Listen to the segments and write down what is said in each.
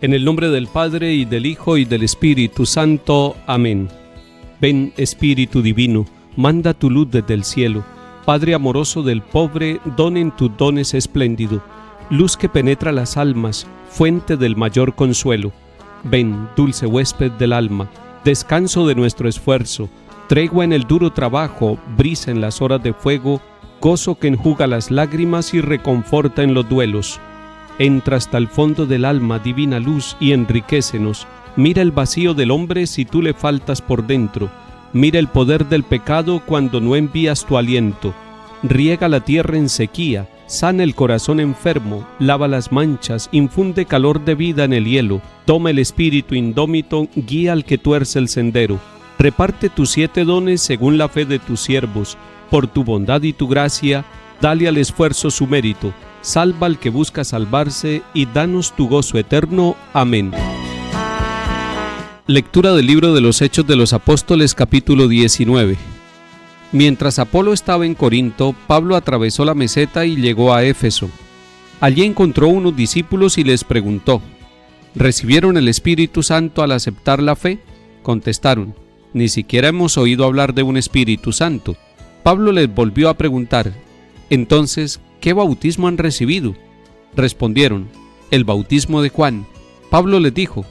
En el nombre del Padre, y del Hijo, y del Espíritu Santo. Amén. Ven, Espíritu Divino, manda tu luz desde el cielo. Padre amoroso del pobre, don en tus dones espléndido. Luz que penetra las almas, fuente del mayor consuelo. Ven, dulce huésped del alma, descanso de nuestro esfuerzo, tregua en el duro trabajo, brisa en las horas de fuego, gozo que enjuga las lágrimas y reconforta en los duelos. Entra hasta el fondo del alma, divina luz, y enriquécenos. Mira el vacío del hombre si tú le faltas por dentro. Mira el poder del pecado cuando no envías tu aliento. Riega la tierra en sequía, sana el corazón enfermo, lava las manchas, infunde calor de vida en el hielo. Toma el espíritu indómito, guía al que tuerce el sendero. Reparte tus 7 dones según la fe de tus siervos. Por tu bondad y tu gracia, dale al esfuerzo su mérito. Salva al que busca salvarse y danos tu gozo eterno. Amén. Lectura del libro de los Hechos de los Apóstoles, capítulo 19. Mientras Apolo estaba en Corinto, Pablo atravesó la meseta y llegó a Éfeso. Allí encontró unos discípulos y les preguntó: ¿recibieron el Espíritu Santo al aceptar la fe? Contestaron: ni siquiera hemos oído hablar de un Espíritu Santo. Pablo les volvió a preguntar: entonces, ¿qué bautismo han recibido? Respondieron: el bautismo de Juan. Pablo les dijo: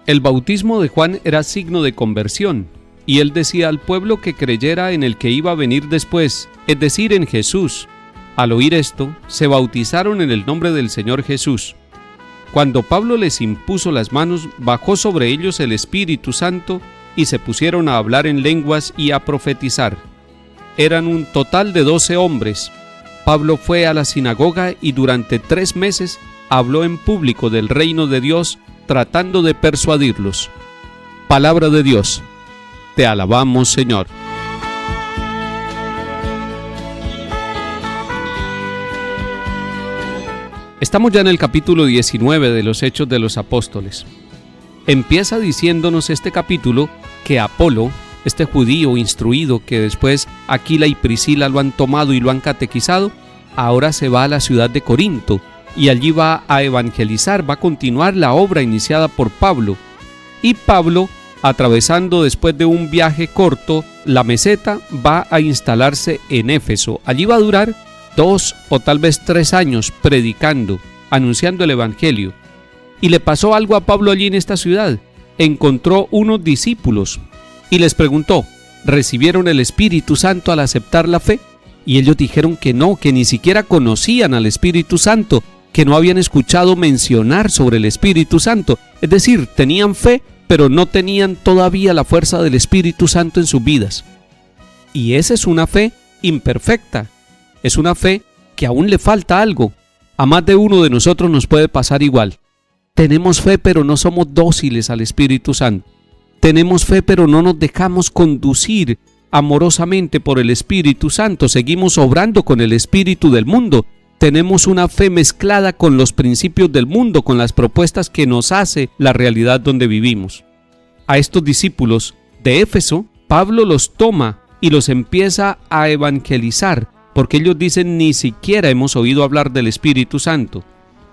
el bautismo de Juan era signo de conversión, y él decía al pueblo que creyera en el que iba a venir después, es decir, en Jesús. Al oír esto, se bautizaron en el nombre del Señor Jesús. Cuando Pablo les impuso las manos, bajó sobre ellos el Espíritu Santo, y se pusieron a hablar en lenguas y a profetizar. Eran un total de 12 hombres. Pablo fue a la sinagoga y durante 3 meses habló en público del reino de Dios, tratando de persuadirlos. Palabra de Dios. Te alabamos, Señor. Estamos ya en el capítulo 19 de los Hechos de los Apóstoles. Empieza diciéndonos este capítulo que Apolo, este judío instruido que después Aquila y Priscila lo han tomado y lo han catequizado, ahora se va a la ciudad de Corinto y allí va a evangelizar, va a continuar la obra iniciada por Pablo. Y Pablo, atravesando después de un viaje corto la meseta, va a instalarse en Éfeso. Allí va a durar 2 o tal vez 3 años predicando, anunciando el evangelio. Y le pasó algo a Pablo allí en esta ciudad. Encontró unos discípulos y les preguntó: ¿recibieron el Espíritu Santo al aceptar la fe? Y ellos dijeron que no, que ni siquiera conocían al Espíritu Santo, que no habían escuchado mencionar sobre el Espíritu Santo. Es decir, tenían fe, pero no tenían todavía la fuerza del Espíritu Santo en sus vidas. Y esa es una fe imperfecta. Es una fe que aún le falta algo. A más de uno de nosotros nos puede pasar igual. Tenemos fe, pero no somos dóciles al Espíritu Santo. Tenemos fe, pero no nos dejamos conducir amorosamente por el Espíritu Santo. Seguimos obrando con el espíritu del mundo. Tenemos una fe mezclada con los principios del mundo, con las propuestas que nos hace la realidad donde vivimos. A estos discípulos de Éfeso, Pablo los toma y los empieza a evangelizar, porque ellos dicen: ni siquiera hemos oído hablar del Espíritu Santo.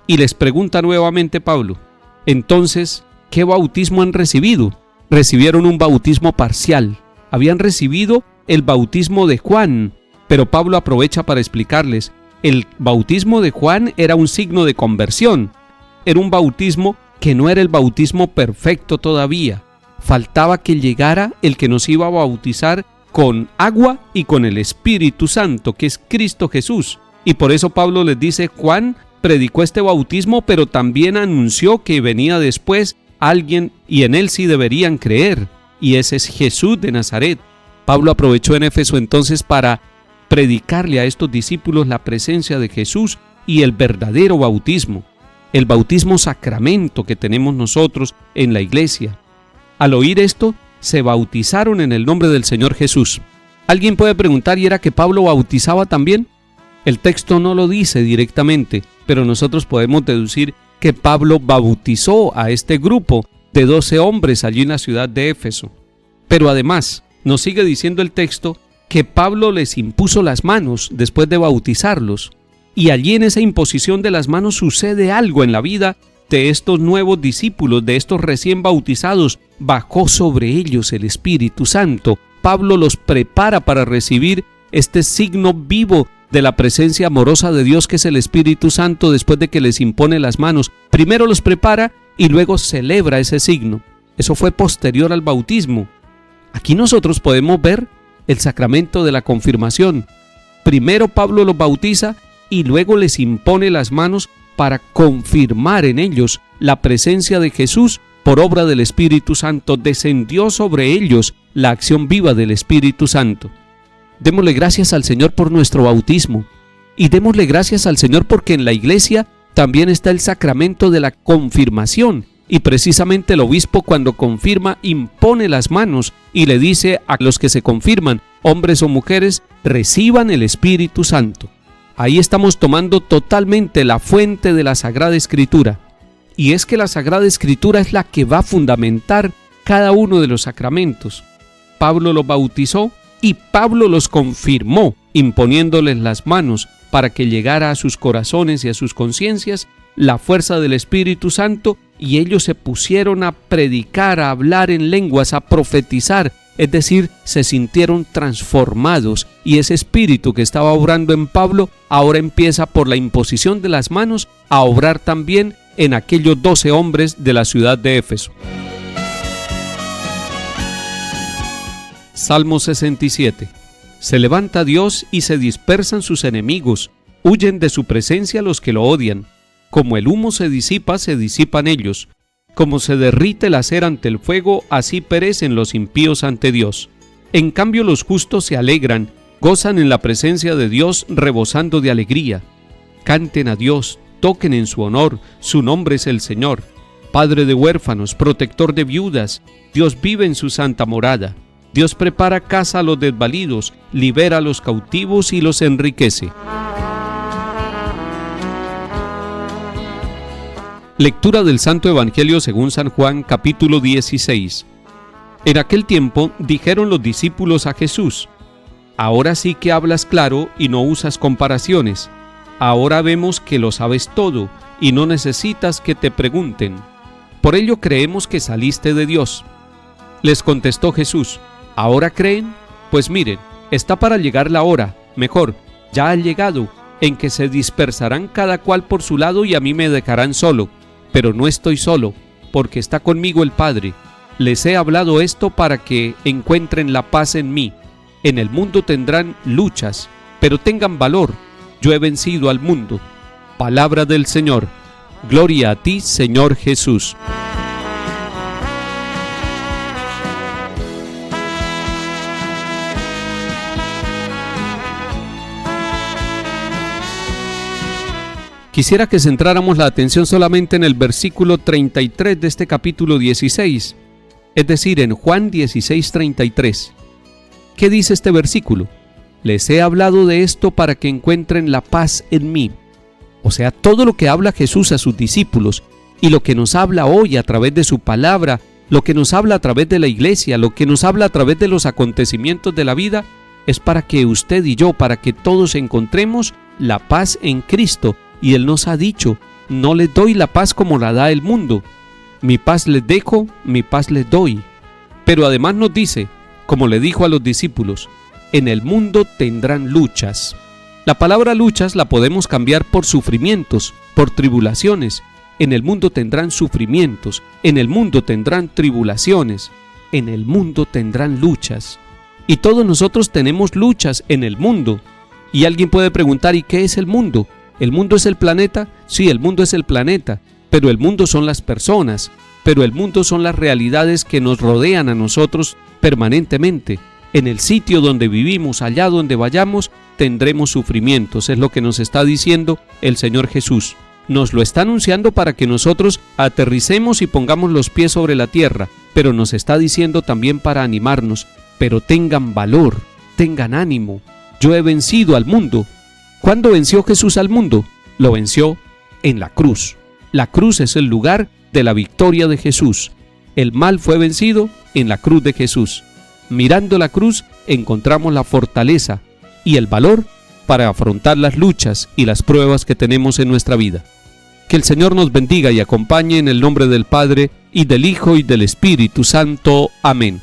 Y les pregunta nuevamente Pablo: entonces, ¿qué bautismo han recibido? Recibieron un bautismo parcial. Habían recibido el bautismo de Juan, pero Pablo aprovecha para explicarles: el bautismo de Juan era un signo de conversión. Era un bautismo que no era el bautismo perfecto todavía. Faltaba que llegara el que nos iba a bautizar con agua y con el Espíritu Santo, que es Cristo Jesús. Y por eso Pablo les dice: Juan predicó este bautismo, pero también anunció que venía después alguien y en él sí deberían creer, y ese es Jesús de Nazaret. Pablo aprovechó en Éfeso entonces para predicarle a estos discípulos la presencia de Jesús y el verdadero bautismo, el bautismo sacramento que tenemos nosotros en la iglesia. Al oír esto, se bautizaron en el nombre del Señor Jesús. Alguien puede preguntar: ¿y era que Pablo bautizaba también? El texto no lo dice directamente, pero nosotros podemos deducir que Pablo bautizó a este grupo de 12 hombres allí en la ciudad de Éfeso. Pero además, nos sigue diciendo el texto que Pablo les impuso las manos después de bautizarlos, y allí en esa imposición de las manos sucede algo en la vida de estos nuevos discípulos, de estos recién bautizados, bajó sobre ellos el Espíritu Santo. Pablo los prepara para recibir este signo vivo de la presencia amorosa de Dios, que es el Espíritu Santo, después de que les impone las manos. Primero los prepara y luego celebra ese signo. Eso fue posterior al bautismo. Aquí nosotros podemos ver el sacramento de la confirmación. Primero Pablo los bautiza y luego les impone las manos para confirmar en ellos la presencia de Jesús por obra del Espíritu Santo. Descendió sobre ellos la acción viva del Espíritu Santo. Démosle gracias al Señor por nuestro bautismo y démosle gracias al Señor porque en la iglesia también está el sacramento de la confirmación, y precisamente el obispo, cuando confirma, impone las manos y le dice a los que se confirman, hombres o mujeres, reciban el Espíritu Santo. Ahí estamos tomando totalmente la fuente de la Sagrada Escritura, y es que la Sagrada Escritura es la que va a fundamentar cada uno de los sacramentos. Pablo los bautizó y Pablo los confirmó, imponiéndoles las manos para que llegara a sus corazones y a sus conciencias la fuerza del Espíritu Santo, y ellos se pusieron a predicar, a hablar en lenguas, a profetizar, es decir, se sintieron transformados, y ese espíritu que estaba obrando en Pablo ahora empieza por la imposición de las manos a obrar también en aquellos 12 hombres de la ciudad de Éfeso. Salmo 67. Se levanta Dios y se dispersan sus enemigos, huyen de su presencia los que lo odian. Como el humo se disipan ellos. Como se derrite la cera ante el fuego, así perecen los impíos ante Dios. En cambio los justos se alegran, gozan en la presencia de Dios, rebosando de alegría. Canten a Dios, toquen en su honor, su nombre es el Señor. Padre de huérfanos, protector de viudas, Dios vive en su santa morada. Dios prepara casa a los desvalidos, libera a los cautivos y los enriquece. Lectura del Santo Evangelio según San Juan, capítulo 16. En aquel tiempo dijeron los discípulos a Jesús: ahora sí que hablas claro y no usas comparaciones. Ahora vemos que lo sabes todo y no necesitas que te pregunten. Por ello creemos que saliste de Dios. Les contestó Jesús: ¿ahora creen? Pues miren, está para llegar la hora, mejor, ya ha llegado, en que se dispersarán cada cual por su lado y a mí me dejarán solo. Pero no estoy solo, porque está conmigo el Padre. Les he hablado esto para que encuentren la paz en mí. En el mundo tendrán luchas, pero tengan valor. Yo he vencido al mundo. Palabra del Señor. Gloria a ti, Señor Jesús. Quisiera que centráramos la atención solamente en el versículo 33 de este capítulo 16, es decir, en Juan 16:33. ¿Qué dice este versículo? Les he hablado de esto para que encuentren la paz en mí. O sea, todo lo que habla Jesús a sus discípulos y lo que nos habla hoy a través de su palabra, lo que nos habla a través de la iglesia, lo que nos habla a través de los acontecimientos de la vida, es para que usted y yo, para que todos encontremos la paz en Cristo. Y Él nos ha dicho: no les doy la paz como la da el mundo. Mi paz les dejo, mi paz les doy. Pero además nos dice, como le dijo a los discípulos: en el mundo tendrán luchas. La palabra luchas la podemos cambiar por sufrimientos, por tribulaciones. En el mundo tendrán sufrimientos, en el mundo tendrán tribulaciones, en el mundo tendrán luchas. Y todos nosotros tenemos luchas en el mundo. Y alguien puede preguntar: ¿y qué es el mundo? ¿El mundo es el planeta? Sí, el mundo es el planeta, pero el mundo son las personas, pero el mundo son las realidades que nos rodean a nosotros permanentemente. En el sitio donde vivimos, allá donde vayamos, tendremos sufrimientos, es lo que nos está diciendo el Señor Jesús. Nos lo está anunciando para que nosotros aterricemos y pongamos los pies sobre la tierra, pero nos está diciendo también para animarnos: pero tengan valor, tengan ánimo, yo he vencido al mundo. ¿Cuándo venció Jesús al mundo? Lo venció en la cruz. La cruz es el lugar de la victoria de Jesús. El mal fue vencido en la cruz de Jesús. Mirando la cruz encontramos la fortaleza y el valor para afrontar las luchas y las pruebas que tenemos en nuestra vida. Que el Señor nos bendiga y acompañe en el nombre del Padre, y del Hijo, y del Espíritu Santo. Amén.